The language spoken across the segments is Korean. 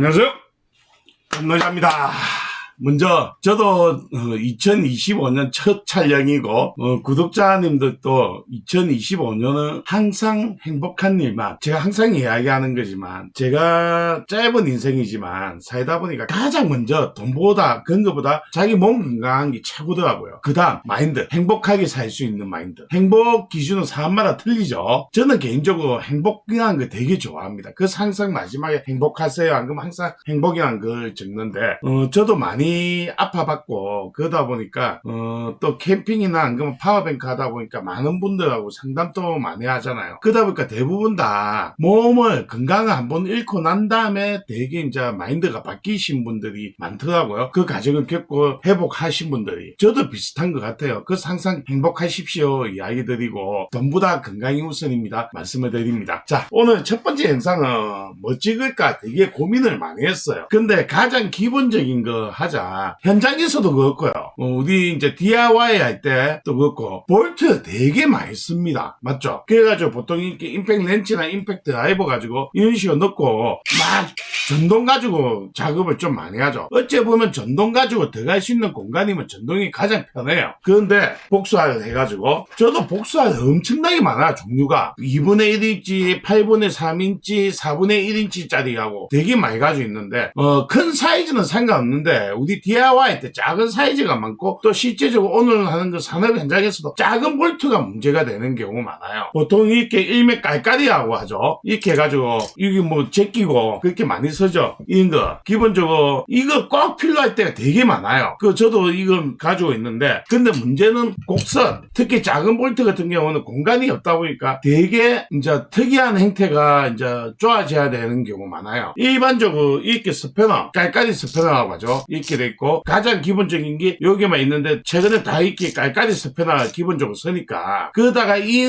안녕하세요. 감노자입니다. 먼저 저도 2025년 첫 촬영이고 구독자님들도 2025년은 항상 행복한 일만, 제가 항상 이야기하는 거지만 제가 짧은 인생이지만 살다 보니까 가장 먼저 돈보다 그런 것보다 자기 몸 건강한 게 최고더라고요. 그 다음 마인드, 행복하게 살 수 있는 마인드. 행복 기준은 사람마다 틀리죠. 저는 개인적으로 행복이라는 거 되게 좋아합니다. 그래서 항상 마지막에 행복하세요 안 그러면 항상 행복이라는 걸 적는데 저도 많이 아파봤고 그러다 보니까 또 캠핑이나 안 그러면 파워뱅크 하다 보니까 많은 분들하고 상담도 많이 하잖아요. 그러다 보니까 대부분 다 몸을 건강을 한번 잃고 난 다음에 되게 이제 마인드가 바뀌신 분들이 많더라고요. 그 과정을 겪고 회복하신 분들이. 저도 비슷한 것 같아요. 그래서 항상 행복하십시오 이야기 드리고 돈보다 건강이 우선입니다 말씀을 드립니다. 자, 오늘 첫 번째 영상은 뭐 찍을까 되게 고민을 많이 했어요. 근데 가장 기본적인 거 하자. 현장에서도 그렇고요. 우리 이제 DIY 할 때도 그렇고 볼트 되게 많이 씁니다. 맞죠? 그래가지고 보통 이렇게 임팩트 렌치나 임팩트 드라이버 가지고 이런 식으로 넣고 막 전동 가지고 작업을 좀 많이 하죠. 어째 보면 전동 가지고 들어갈 수 있는 공간이면 전동이 가장 편해요. 그런데 복수화를 해가지고 저도 복수화 엄청나게 많아요. 종류가 2분의 1인치, 8분의 3인치, 4분의 1인치짜리하고 되게 많이 가지고 있는데 큰 사이즈는 상관없는데 우리 DIY 때 작은 사이즈가 많고 또 실제적으로 오늘 하는 그 산업 현장에서도 작은 볼트가 문제가 되는 경우 많아요. 보통 이렇게 일맥 깔깔이라고 하죠. 이렇게 해가지고 이게 뭐 제끼고 그렇게 많이 쓰죠. 이런 거 기본적으로 이거 꼭 필요할 때가 되게 많아요. 저도 이거 가지고 있는데 근데 문제는 곡선, 특히 작은 볼트 같은 경우는 공간이 없다 보니까 되게 이제 특이한 형태가 이제 좋아져야 되는 경우 많아요. 일반적으로 이렇게 스패너, 깔깔이 스패너라고 하죠. 이렇게 돼 있고 가장 기본적인 게 여기만 있는데 최근에 다 이렇게 깔깔이 스패너가 기본적으로 쓰니까 그러다가 이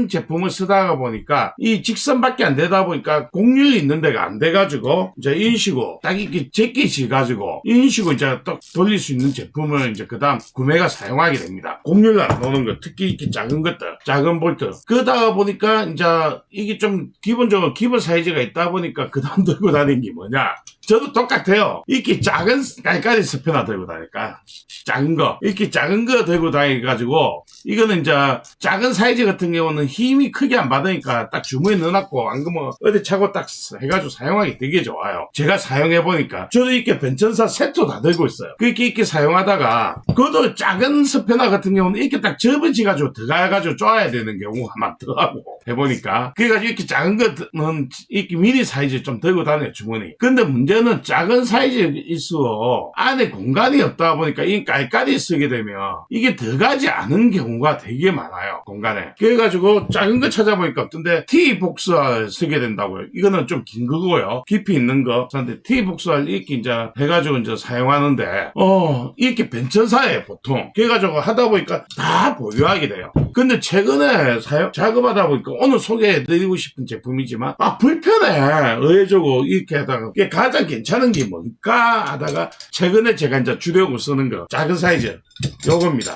제품을 쓰다가 보니까 이 직선밖에 안 되다 보니까 곡률이 있는 데가 안 돼가지고 이제 이런 식으로 딱 이렇게 제끼지 가지고 이런 식으로 이제 딱 돌릴 수 있는 제품을 이제 그 다음 구매가 사용하게 됩니다. 곡률 안 나오는 거, 특히 이렇게 작은 것들, 작은 볼트. 그러다가 보니까 이제 이게 좀 기본적으로 기본 사이즈가 있다 보니까 그 다음 들고 다니는 게 뭐냐? 저도 똑같아요. 이렇게 작은 깔깔이 스패너 들고 다니까 작은 거 이렇게 작은 거 들고 다니가지고 이거는 이제 작은 사이즈 같은 경우는 힘이 크게 안 받으니까 딱 주머니에 넣어놨고 안 그러면 어디 차고 딱 해가지고 사용하기 되게 좋아요. 제가 사용해보니까 저도 이렇게 변천사 세트 다 들고 있어요. 그렇게 이렇게 사용하다가 그것도 작은 스패너 같은 경우는 이렇게 딱 접어지가지고 들어가가지고 쪼아야 되는 경우가 많더라고 해보니까. 그래가지고 이렇게 작은 거는 이렇게 미니 사이즈 좀 들고 다녀요 주머니. 근데 문제는 작은 사이즈일수록 안에 공간이 없다 보니까 이 깔깔이 쓰게 되면 이게 들어가지 않은 경우가 되게 많아요 공간에. 그래가지고 작은 거 찾아보니까 어떤데 T 복수화 쓰게 된다고요. 이거는 좀 긴 거고요. 깊이 있는 거. 근데 T 복수화를 이렇게 이제 해가지고 이제 사용하는데 이렇게 변천사에 보통 그래가지고 하다 보니까 다 보유하게 돼요. 근데 최근에 작업하다 보니까 오늘 소개해드리고 싶은 제품이지만 불편해. 의외적으로 이렇게 하다가 이게 가장 괜찮은 게 뭘까 하다가 최근에 제가 이제 주려고 쓰는 거 작은 사이즈 요겁니다.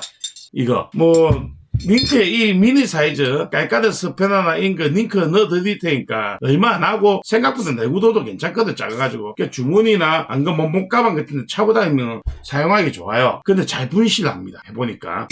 이거 뭐 링크에 이 미니 사이즈 깔깔이 스패너나 인거 링크 넣어드릴 테니까 얼마 안 하고 생각보다 내구도도 괜찮거든. 작아가지고 주머니나 안그 몸가방 같은 데 차고 다니면 사용하기 좋아요. 근데 잘 분실합니다 해보니까.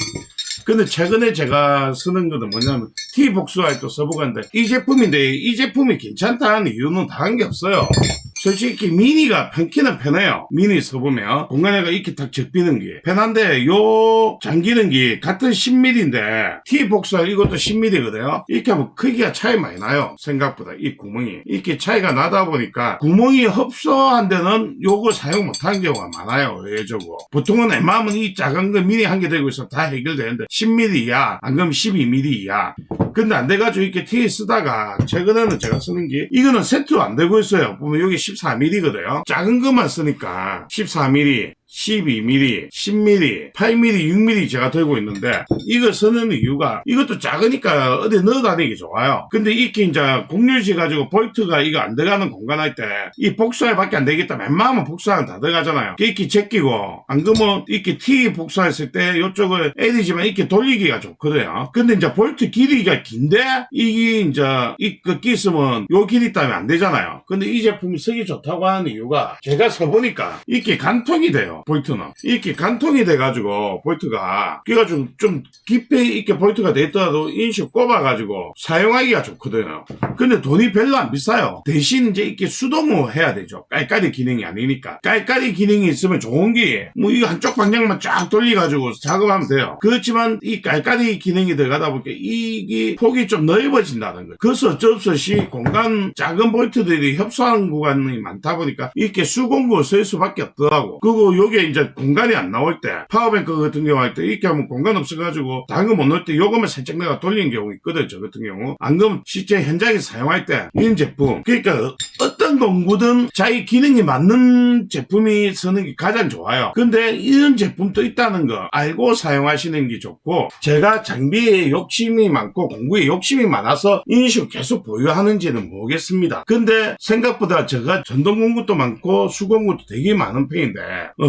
근데 최근에 제가 쓰는 거는 뭐냐면 T 복수화에 또 써보고 하는데 이 제품인데 이 제품이 괜찮다는 이유는 다른 게 없어요. 솔직히 미니가 편키는 편해요. 미니 써보면 공간에가 이렇게 딱 접히는 게 편한데 요 잠기는 게 같은 10mm인데 T 복수화 이것도 10mm거든요. 이렇게 하면 크기가 차이 많이 나요. 생각보다 이 구멍이 이렇게 차이가 나다 보니까 구멍이 흡수한 데는 요거 사용 못하는 경우가 많아요. 의외적으로 보통은 웬만하면 이 작은 거 미니 한 개 들고 있으면 다 해결되는데 10mm 이하 안 그러면 12mm 이하. 근데 안 돼가지고 이렇게 T 쓰다가 최근에는 제가 쓰는 게 이거는 세트로 안 되고 있어요. 보면 여기 14mm거든요. 작은 것만 쓰니까 14mm 12mm, 10mm, 8mm, 6mm 제가 들고 있는데 이거 쓰는 이유가 이것도 작으니까 어디 넣어 다니기 좋아요. 근데 이렇게 이제 곡률지 가지고 볼트가 이거 안 들어가는 공간 할 때 이 복사에밖에 안 되겠다. 웬만하면 복사는 다 들어가잖아요. 이렇게 제끼고 안 그러면 이렇게 T 복사했을 때 이쪽을 L이지만 이렇게 돌리기가 좋거든요. 근데 이제 볼트 길이가 긴데 이게 이제 이거 끼으면 요 길이 따면 안 되잖아요. 근데 이 제품이 쓰기 좋다고 하는 이유가 제가 써보니까 이렇게 간통이 돼요. 볼트는 이렇게 간통이 돼가지고 볼트가 그래가지고 좀 깊이 이렇게 볼트가 됐더라도 인식 꼽아가지고 사용하기가 좋거든요. 근데 돈이 별로 안 비싸요. 대신 이제 이렇게 수동으로 해야 되죠. 깔깔이 기능이 아니니까. 깔깔이 기능이 있으면 좋은 게 뭐 이거 한쪽 방향만 쫙 돌려가지고 작업하면 돼요. 그렇지만 이 깔깔이 기능이 들어가다 보니까 이게 폭이 좀 넓어진다는 거예요. 그래서 어쩔 수 없이 공간 작은 볼트들이 협소한 구간이 많다 보니까 이렇게 수공구를 쓸 수밖에 없더라고. 그리고 요게 이제 공간이 안 나올 때 파워뱅크 같은 경우 할 때 이렇게 하면 공간 없어가지고 당근 못 넣을 때 요거만 살짝 내가 돌리는 경우 있거든. 저 같은 경우 안 그러면 실제 현장에 사용할 때 이런 제품 그러니까 어떤 공구든 자기 기능이 맞는 제품이 쓰는 게 가장 좋아요. 근데 이런 제품도 있다는 거 알고 사용하시는 게 좋고 제가 장비에 욕심이 많고 공구에 욕심이 많아서 이런 식으로 계속 보유하는지는 모르겠습니다. 근데 생각보다 제가 전동 공구도 많고 수공구도 되게 많은 편인데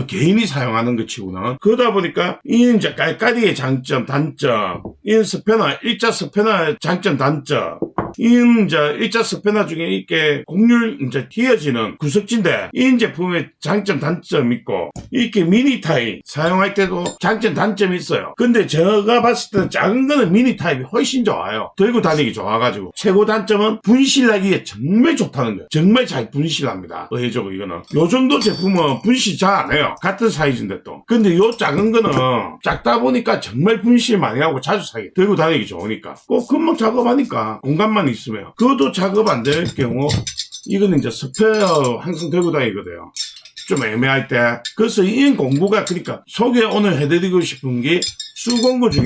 개인이 사용하는 것 치고는 그러다 보니까 이 이제 깔깔이의 장점 단점 이 스패너 일자 스패너의 장점 단점 이 이제 일자 스패너 중에 이렇게 곡률 이제 튀어지는 구석진데 이 제품의 장점 단점 있고 이렇게 미니 타입 사용할 때도 장점 단점이 있어요. 근데 제가 봤을 때는 작은 거는 미니 타입이 훨씬 좋아요. 들고 다니기 좋아가지고 최고 단점은 분실하기에 정말 좋다는 거예요. 정말 잘 분실합니다. 의외적으로 이거는 요 정도 제품은 분실 잘 안 해요. 같은 사이즈인데 또 근데 요 작은 거는 작다 보니까 정말 분실 많이 하고 자주 사기 들고 다니기 좋으니까 꼭 금방 작업하니까 공간만 있으면 그것도 작업 안 될 경우 이거는 이제 스페어 항상 들고 다니거든요. 좀 애매할 때. 그래서 이 공구가 그러니까 소개 오늘 해드리고 싶은 게 수공구 중에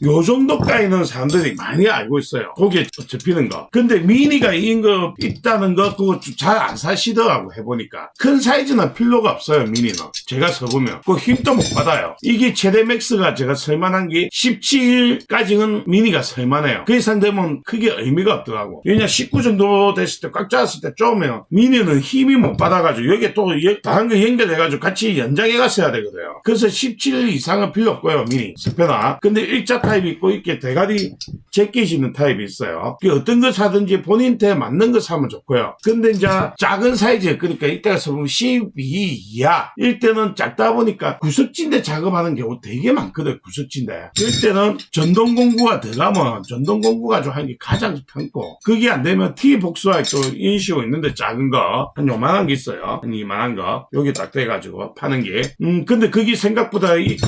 요 정도까지는 사람들이 많이 알고 있어요. 거기에 접히는 거. 근데 미니가 이런 거 있다는 거 그거 잘 안 사시더라고 해보니까. 큰 사이즈는 필요가 없어요 미니는. 제가 써보면. 그 힘도 못 받아요. 이게 최대 맥스가 제가 쓸만한 게 17까지는 미니가 쓸만해요. 그 이상 되면 크게 의미가 없더라고. 왜냐 19 정도 됐을 때 꽉 잡았을 때 쪼으면 미니는 힘이 못 받아가지고 여기에 또 다른 거 연결해가지고 같이 연장해 갔어야 되거든요. 그래서 17 이상은 필요 없고요 미니. 스패너. 근데 일자 타입이 있고 이렇게 대가리 제끼시는 타입이 있어요. 어떤 거 사든지 본인한테 맞는 거 사면 좋고요. 근데 이제 작은 사이즈 그러니까 이때가 써보면 12 이하 이때는 작다 보니까 구석진데 작업하는 경우 되게 많거든. 구석진데 그럴 때는 전동공구가 들어가면 전동공구 가지고 하는 게 가장 편고 그게 안 되면 T 복수할 또 이런 식으로 있는데 작은 거 한 요만한 게 있어요. 한 이만한 거 여기 딱 돼가지고 파는 게 근데 그게 생각보다 이렇게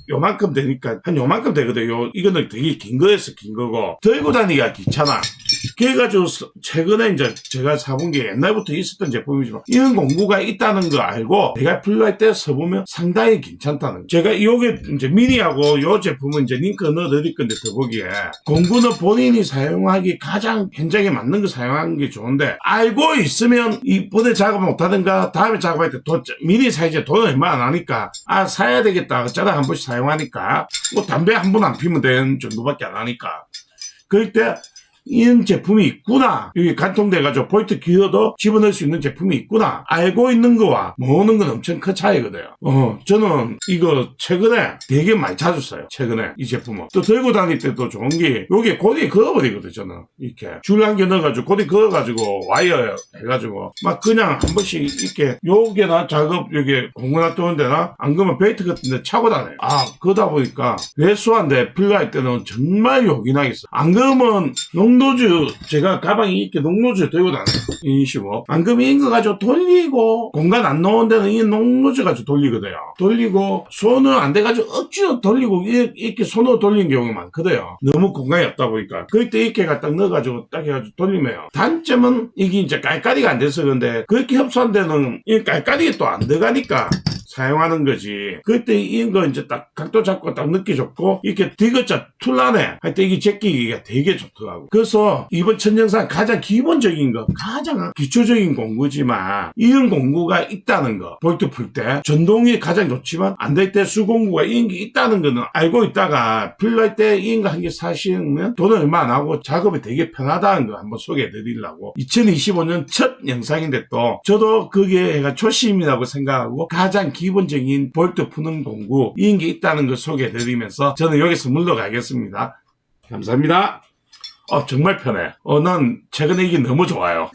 요만큼 되니까 한 요만큼 되거든요. 이거는 되게 긴 거에서 긴 거고 들고 다니기가 귀찮아. 그래가지고 최근에 이제 제가 사본 게 옛날부터 있었던 제품이지만 이런 공구가 있다는 거 알고 내가 필요할 때 써보면 상당히 괜찮다는 거. 제가 요게 이제 미니하고 요 제품은 이제 링크 넣어드릴 건데 더보기에 공구는 본인이 사용하기 가장 현장에 맞는 거 사용하는 게 좋은데 알고 있으면 이번에 작업 못하든가 다음에 작업할 때 미니 사이즈에 돈을 얼마 안 하니까 사야 되겠다 어쩌다 한 번씩 사용하니까 뭐 담배 한 번 안 피면 되는 정도밖에 안 하니까 그럴 때 이런 제품이 있구나. 여기 간통돼가지고 볼트 기어도 집어넣을 수 있는 제품이 있구나. 알고 있는 거와 모으는 건 엄청 큰 차이거든요. 저는 이거 최근에 되게 많이 자주 써요. 최근에 이 제품은. 또 들고 다닐 때도 좋은 게 요게 고리 그어버리거든요. 저는 이렇게 줄 한 개 넣어가지고 고리 그어가지고 와이어 해가지고 막 그냥 한 번씩 이렇게 요게나 작업 여기 공구 놔두는 데나 안 그러면 벨트 같은 데 차고 다녀요. 그러다 보니까 왜소한데 필요할 때는 정말 요긴하게 써. 안 그러면 농노즈 제가 가방에 이렇게 농노즈 들고 다녀요. 이 식으로 안 그러면 이거 가지고 돌리고 공간 안 넣은 데는 이 농노즈 가지고 돌리거든요. 돌리고 손은 안 돼가지고 억지로 돌리고 이렇게 손으로 돌리는 경우가 많거든요. 너무 공간이 없다 보니까 그럴 때 이렇게 갖다 넣어가지고 딱 해가지고 돌리면 단점은 이게 이제 깔깔이가 안 돼서 그런데 그렇게 협소한 데는 이 깔깔이가 또 안 들어가니까 사용하는 거지. 그때 이거 이제 딱 각도 잡고 딱 느끼 좋고 이렇게 디귿자 툴라네 할 때 이게 제끼기가 되게 좋더라고. 그래서 이번 첫 영상 가장 기본적인 거, 가장 기초적인 공구지만 이런 공구가 있다는 거, 볼트 풀 때 전동이 가장 좋지만 안 될 때 수공구가 이런 게 있다는 거는 알고 있다가 필요할 때 이런 거 한 개 사시면 돈을 얼마 안 하고 작업이 되게 편하다는 거 한번 소개해 드리려고 2025년 첫 영상인데 또 저도 그게 초심이라고 생각하고 가장 기본적인 볼트 푸는 공구 이런 게 있다는 걸 소개해 드리면서 저는 여기서 물러가겠습니다. 감사합니다. 정말 편해. 난 최근에 이게 너무 좋아요.